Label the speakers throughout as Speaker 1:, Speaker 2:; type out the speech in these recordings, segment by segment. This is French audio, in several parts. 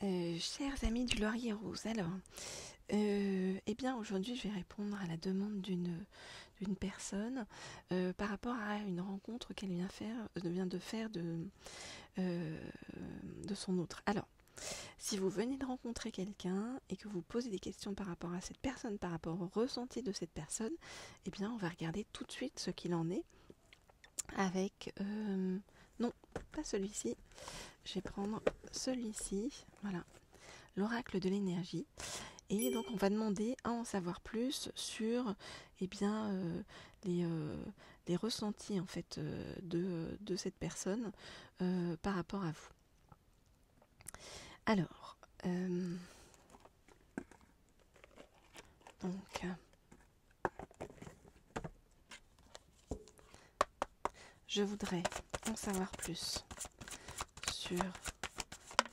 Speaker 1: Chers amis du Laurier Rose, alors, eh bien aujourd'hui je vais répondre à la demande d'une personne par rapport à une rencontre qu'elle vient de faire euh, de son autre. Alors, si vous venez de rencontrer quelqu'un et que vous posez des questions par rapport à cette personne, par rapport au ressenti de cette personne, eh bien on va regarder tout de suite ce qu'il en est avec... non, pas celui-ci, je vais prendre celui-ci, voilà, l'oracle de l'énergie. Et donc on va demander à en savoir plus sur eh bien, les ressentis en fait de cette personne par rapport à vous. Alors, donc, je voudrais en savoir plus sur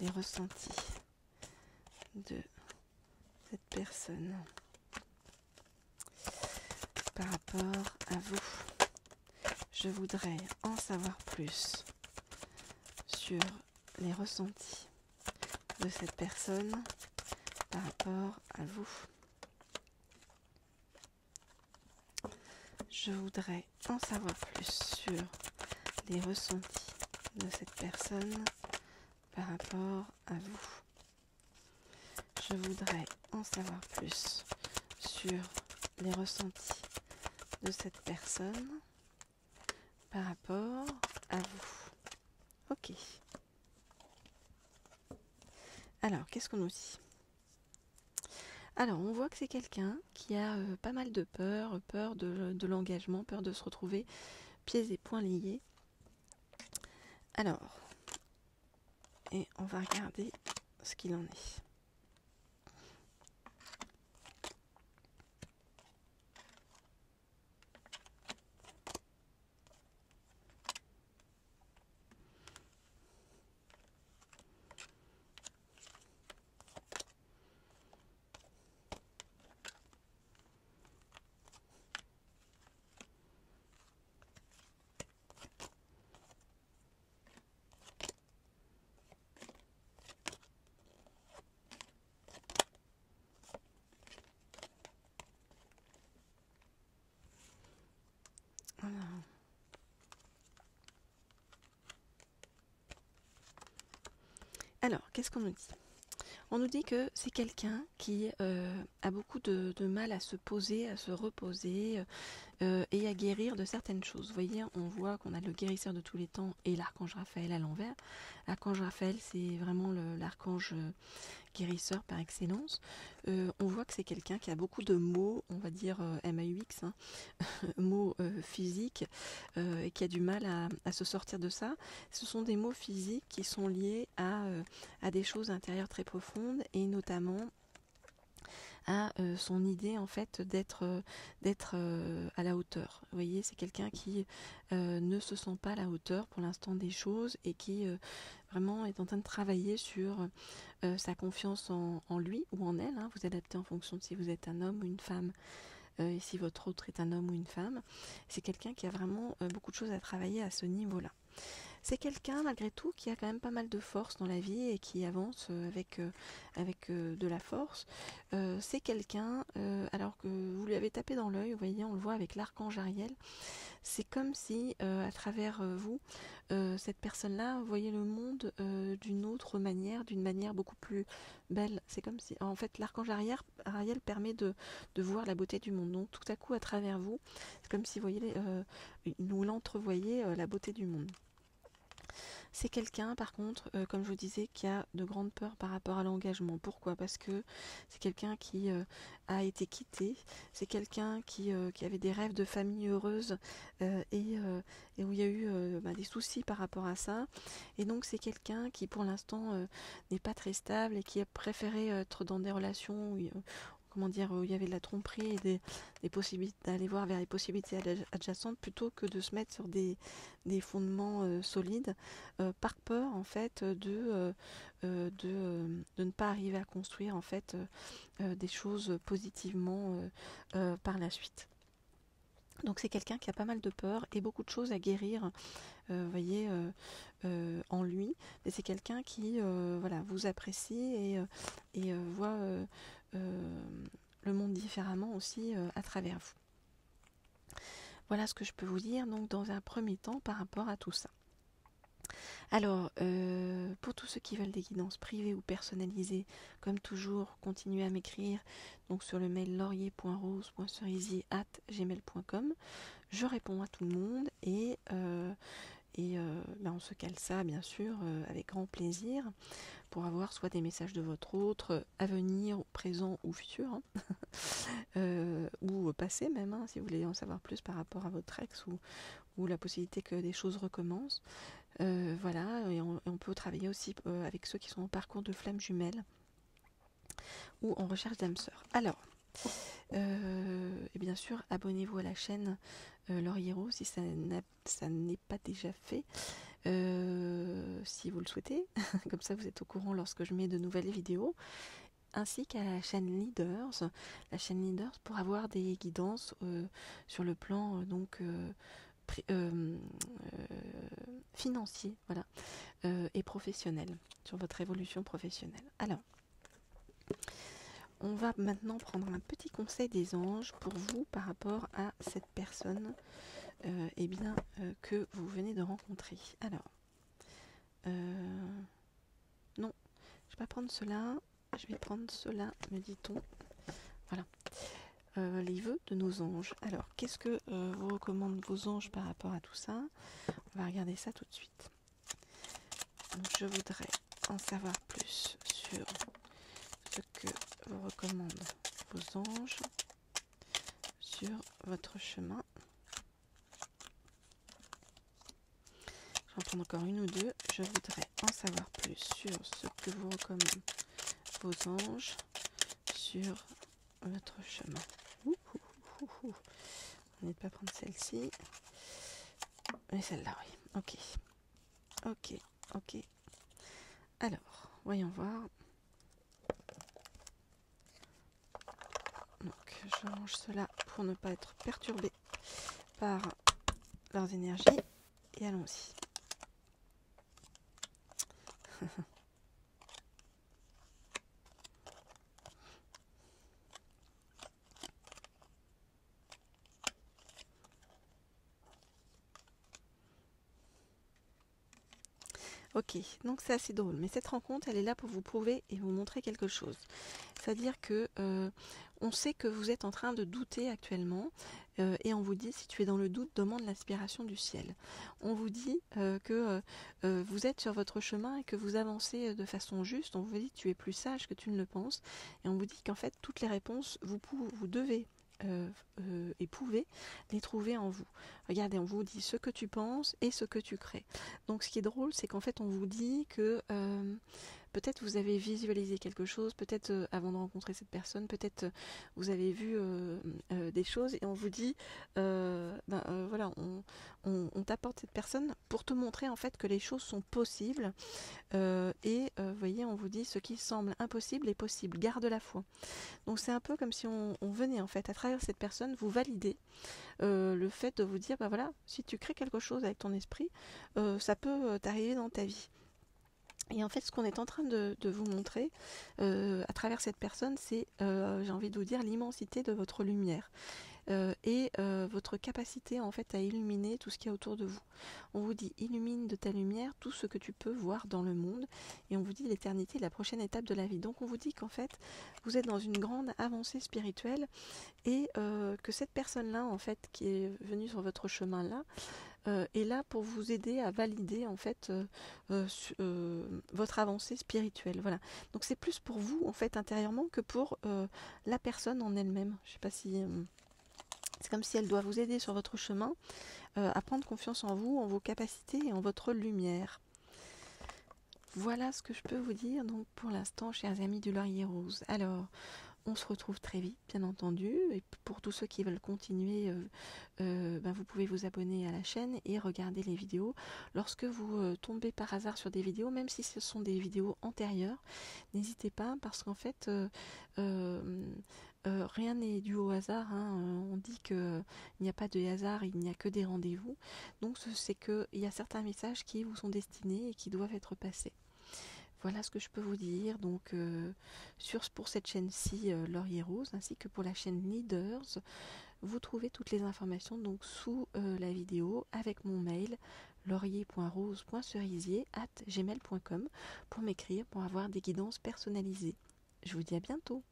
Speaker 1: les ressentis de cette personne par rapport à vous. Je voudrais en savoir plus sur les ressentis de cette personne par rapport à vous. Je voudrais en savoir plus sur les ressentis de cette personne par rapport à vous. Je voudrais en savoir plus sur les ressentis de cette personne par rapport à vous. Ok. Alors, qu'est-ce qu'on nous dit ? Alors, on voit que c'est quelqu'un qui a pas mal de peur de l'engagement, peur de se retrouver pieds et poings liés. Alors, et on va regarder ce qu'il en est. Voilà. Alors, qu'est-ce qu'on nous dit ? On nous dit que c'est quelqu'un qui a beaucoup de mal à se poser, à se reposer et à guérir de certaines choses. Vous voyez, on voit qu'on a le guérisseur de tous les temps et l'archange Raphaël à l'envers. L'archange Raphaël, c'est vraiment l'archange guérisseur par excellence. On voit que c'est quelqu'un qui a beaucoup de mots, on va dire MAUX, hein, mots physiques, et qui a du mal à se sortir de ça. Ce sont des mots physiques qui sont liés à des choses intérieures très profondes et notamment à son idée en fait d'être à la hauteur. Vous voyez, c'est quelqu'un qui ne se sent pas à la hauteur pour l'instant des choses et qui vraiment est en train de travailler sur sa confiance en lui ou en elle, hein. Vous adaptez en fonction de si vous êtes un homme ou une femme et si votre autre est un homme ou une femme. C'est quelqu'un qui a vraiment beaucoup de choses à travailler à ce niveau-là. C'est quelqu'un, malgré tout, qui a quand même pas mal de force dans la vie et qui avance avec de la force. C'est quelqu'un, alors que vous lui avez tapé dans l'œil, vous voyez, on le voit avec l'archange Ariel. C'est comme si, à travers vous, cette personne-là voyait le monde d'une autre manière, d'une manière beaucoup plus belle. C'est comme si, en fait, l'archange Ariel permet de voir la beauté du monde. Donc, tout à coup, à travers vous, c'est comme si, vous voyez, nous l'entrevoyez la beauté du monde. C'est quelqu'un, par contre, comme je vous disais, qui a de grandes peurs par rapport à l'engagement. Pourquoi ? Parce que c'est quelqu'un qui a été quitté, c'est quelqu'un qui avait des rêves de famille heureuse et où il y a eu des soucis par rapport à ça. Et donc c'est quelqu'un qui, pour l'instant, n'est pas très stable et qui a préféré être dans des relations où comment dire, où il y avait de la tromperie et des possibilités d'aller voir vers les possibilités adjacentes plutôt que de se mettre sur des fondements solides par peur en fait de ne pas arriver à construire en fait des choses positivement par la suite. Donc c'est quelqu'un qui a pas mal de peur et beaucoup de choses à guérir, vous voyez, en lui. Mais c'est quelqu'un qui voilà, vous apprécie et voit le monde différemment aussi à travers vous. Voilà ce que je peux vous dire donc dans un premier temps par rapport à tout ça. Alors, pour tous ceux qui veulent des guidances privées ou personnalisées, comme toujours, continuez à m'écrire donc sur le mail laurier.rose.cerisier@gmail.com. Je réponds à tout le monde et on se cale ça bien sûr avec grand plaisir pour avoir soit des messages de votre autre à venir, présent ou futur, hein, ou passé même, hein, si vous voulez en savoir plus par rapport à votre ex ou la possibilité que des choses recommencent. Voilà, et on peut travailler aussi avec ceux qui sont en parcours de flammes jumelles ou en recherche d'âme sœur. Alors, et bien sûr, abonnez-vous à la chaîne Laurier Rose si ça n'est pas déjà fait, si vous le souhaitez. Comme ça, vous êtes au courant lorsque je mets de nouvelles vidéos. Ainsi qu'à la chaîne Leaders, pour avoir des guidances sur le plan financier, voilà, et professionnel, sur votre évolution professionnelle. Alors, on va maintenant prendre un petit conseil des anges pour vous par rapport à cette personne que vous venez de rencontrer. Alors, non, je ne vais pas prendre cela, je vais prendre cela, me dit-on. Voilà. Les vœux de nos anges. Alors, qu'est-ce que vous recommandent vos anges par rapport à tout ça? On va regarder ça tout de suite. Donc, je voudrais en savoir plus sur ce que vous recommandent vos anges sur votre chemin. Je vais en prendre encore une ou deux. Je voudrais en savoir plus sur ce que vous recommandent vos anges sur votre chemin. On n'est pas prendre celle-ci. Mais celle-là, oui. Ok. Alors, voyons voir. Donc, je range cela pour ne pas être perturbé par leurs énergies. Et allons-y. Ok, donc c'est assez drôle, mais cette rencontre, elle est là pour vous prouver et vous montrer quelque chose. C'est-à-dire que on sait que vous êtes en train de douter actuellement et on vous dit, si tu es dans le doute, demande l'inspiration du ciel. On vous dit que vous êtes sur votre chemin et que vous avancez de façon juste. On vous dit, tu es plus sage que tu ne le penses. Et on vous dit qu'en fait, toutes les réponses, vous devez et pouvez les trouver en vous. Regardez, on vous dit ce que tu penses et ce que tu crées. Donc ce qui est drôle, c'est qu'en fait on vous dit que peut-être vous avez visualisé quelque chose, peut-être avant de rencontrer cette personne, peut-être vous avez vu des choses et on vous dit voilà, on t'apporte cette personne pour te montrer en fait que les choses sont possibles vous voyez, on vous dit ce qui semble impossible est possible, garde la foi. Donc c'est un peu comme si on venait en fait à travers cette personne vous valider le fait de vous dire bah voilà, si tu crées quelque chose avec ton esprit, ça peut t'arriver dans ta vie. Et en fait, ce qu'on est en train de vous montrer à travers cette personne, c'est, j'ai envie de vous dire, l'immensité de votre lumière et votre capacité en fait à illuminer tout ce qu'il y a autour de vous. On vous dit illumine de ta lumière tout ce que tu peux voir dans le monde et on vous dit l'éternité est la prochaine étape de la vie. Donc on vous dit qu'en fait vous êtes dans une grande avancée spirituelle et que cette personne-là en fait qui est venue sur votre chemin là est là pour vous aider à valider en fait votre avancée spirituelle. Voilà. Donc c'est plus pour vous en fait intérieurement que pour la personne en elle-même. Je sais pas si c'est comme si elle doit vous aider sur votre chemin à prendre confiance en vous, en vos capacités et en votre lumière. Voilà ce que je peux vous dire donc pour l'instant, chers amis du Laurier Rose. Alors, On se retrouve très vite, bien entendu. Et pour tous ceux qui veulent continuer, vous pouvez vous abonner à la chaîne et regarder les vidéos. Lorsque vous tombez par hasard sur des vidéos, même si ce sont des vidéos antérieures, n'hésitez pas parce qu'en fait, rien n'est dû au hasard. On dit qu'il n'y a pas de hasard, il n'y a que des rendez-vous. Donc c'est qu'il y a certains messages qui vous sont destinés et qui doivent être passés. Voilà ce que je peux vous dire donc pour cette chaîne-ci Laurier Rose ainsi que pour la chaîne Leaders. Vous trouvez toutes les informations donc sous la vidéo avec mon mail laurier.rose.cerisier@gmail.com pour m'écrire pour avoir des guidances personnalisées. Je vous dis à bientôt.